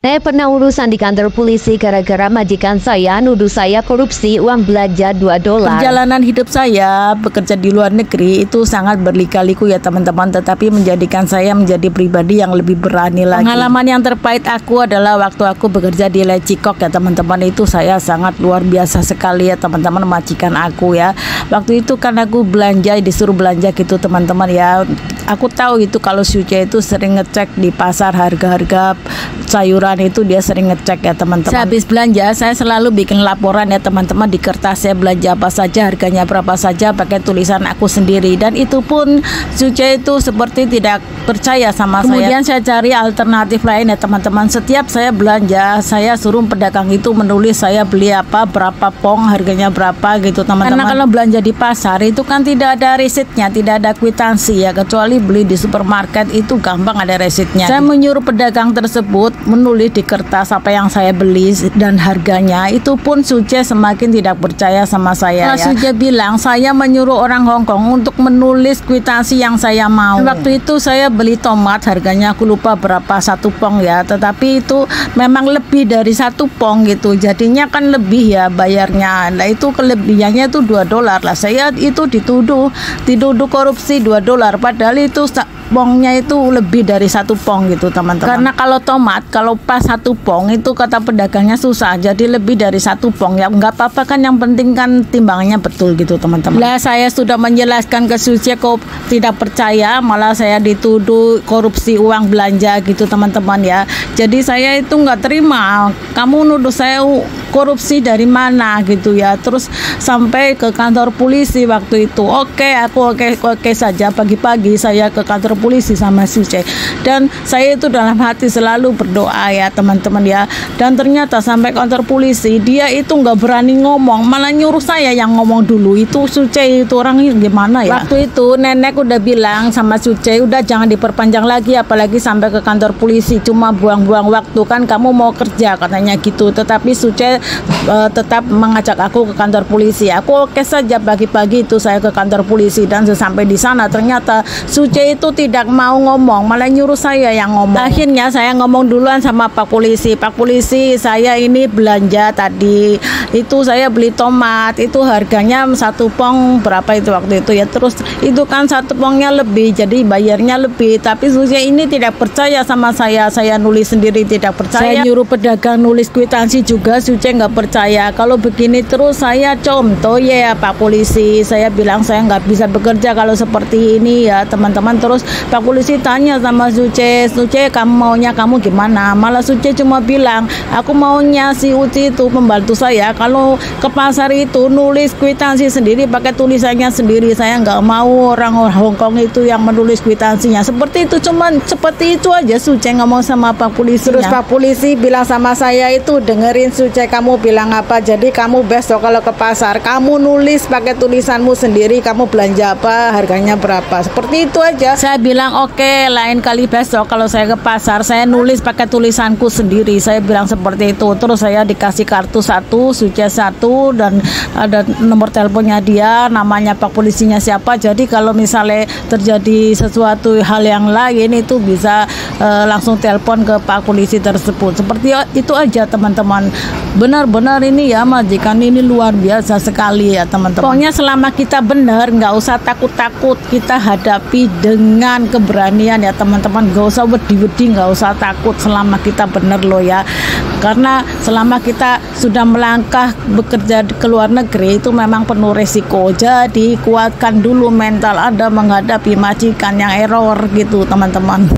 Saya pernah urusan di kantor polisi gara-gara majikan saya nuduh saya korupsi uang belanja $2. Perjalanan hidup saya bekerja di luar negeri itu sangat berlika-liku ya teman-teman, tetapi menjadikan saya menjadi pribadi yang lebih berani lagi. Pengalaman yang terpahit aku adalah waktu aku bekerja di Lecikok ya teman-teman. Itu saya sangat luar biasa sekali ya teman-teman, majikan aku ya. Waktu itu kan aku belanja, disuruh belanja gitu teman-teman ya. Aku tahu itu kalau Suce itu sering ngecek di pasar harga-harga sayuran, itu dia sering ngecek ya teman-teman. Saya habis belanja, saya selalu bikin laporan ya teman-teman di kertas, saya belanja apa saja, harganya berapa saja, pakai tulisan aku sendiri. Dan itu pun Suce itu seperti tidak percaya sama saya. Kemudian saya cari alternatif lain ya teman-teman. Setiap saya belanja, saya suruh pedagang itu menulis saya beli apa, berapa pong, harganya berapa gitu teman-teman. Karena kalau belanja di pasar itu kan tidak ada resitnya, tidak ada kwitansi ya, kecuali beli di supermarket itu gampang ada resitnya. Saya menyuruh pedagang tersebut menulis di kertas apa yang saya beli dan harganya. Itu pun Suce semakin tidak percaya sama saya ya. Suce bilang saya menyuruh orang Hong Kong untuk menulis kwitansi yang saya mau. Waktu itu saya beli tomat, harganya aku lupa berapa, 1 pong ya, tetapi itu memang lebih dari 1 pong gitu, jadinya kan lebih ya bayarnya. Nah itu kelebihannya itu $2 lah. Saya itu dituduh korupsi $2, padahal itu pongnya itu lebih dari 1 pong gitu teman-teman. Karena kalau tomat, kalau pas 1 pong itu kata pedagangnya susah, jadi lebih dari 1 pong ya nggak apa-apa kan, yang penting kan timbangannya betul gitu teman-teman. Lah saya sudah menjelaskan ke Suce kok tidak percaya, malah saya dituduh korupsi uang belanja gitu teman-teman ya. Jadi saya itu nggak terima, kamu nuduh saya korupsi dari mana gitu ya. Terus sampai ke kantor polisi waktu itu. Oke saja, pagi-pagi saya ke kantor polisi sama Suce, dan saya itu dalam hati selalu berdoa ya teman-teman ya. Dan ternyata sampai kantor polisi dia itu nggak berani ngomong, malah nyuruh saya yang ngomong dulu. Itu Suce itu orangnya gimana ya. Waktu itu nenek udah bilang sama Suce, udah jangan diperpanjang lagi, apalagi sampai ke kantor polisi, cuma buang-buang waktu, kan kamu mau kerja katanya gitu. Tetapi Suce tetap mengajak aku ke kantor polisi. Aku oke saja, pagi-pagi itu saya ke kantor polisi, dan sesampai di sana ternyata Suce itu tidak mau ngomong, malah nyuruh saya yang ngomong. Akhirnya saya ngomong duluan sama Pak Polisi. Pak Polisi, saya ini belanja tadi, itu saya beli tomat, itu harganya 1 pong berapa itu waktu itu ya. Terus itu kan 1 pongnya lebih, jadi bayarnya lebih. Tapi Suce ini tidak percaya sama saya nulis sendiri tidak percaya. Saya nyuruh pedagang nulis kwitansi juga, Suce nggak percaya. Kalau begini terus saya contoh ya Pak Polisi, saya bilang saya nggak bisa bekerja kalau seperti ini ya teman-teman. Terus Pak Polisi tanya sama Suce, kamu maunya kamu gimana? Malah Suce cuma bilang, aku maunya si Uci itu pembantu saya kalau ke pasar itu nulis kwitansi sendiri, pakai tulisannya sendiri. Saya nggak mau orang Hong Kong itu yang menulis kwitansinya. Seperti itu, cuman seperti itu aja Suce ngomong sama Pak Polisi. Terus Pak Polisi bilang sama saya itu, dengerin Suce kamu bilang apa, jadi kamu besok kalau ke pasar kamu nulis pakai tulisanmu sendiri, kamu belanja apa, harganya berapa, seperti itu aja. Saya bilang oke, lain kali besok kalau saya ke pasar saya nulis pakai tulisanku sendiri, saya bilang seperti itu. Terus saya dikasih kartu 1, Suce 1, dan ada nomor teleponnya dia, namanya Pak Polisinya siapa. Jadi kalau misalnya terjadi sesuatu hal yang lain itu bisa langsung telepon ke Pak Polisi tersebut. Seperti itu aja teman-teman. Benar-benar ini ya majikan ini luar biasa sekali ya teman-teman. Pokoknya selama kita benar, nggak usah takut-takut, kita hadapi dengan keberanian ya teman-teman. Nggak usah wedi-wedi, nggak usah takut selama kita benar loh ya. Karena selama kita sudah melangkah bekerja ke luar negeri itu memang penuh resiko. Jadi kuatkan dulu mental Anda menghadapi majikan yang error gitu teman-teman.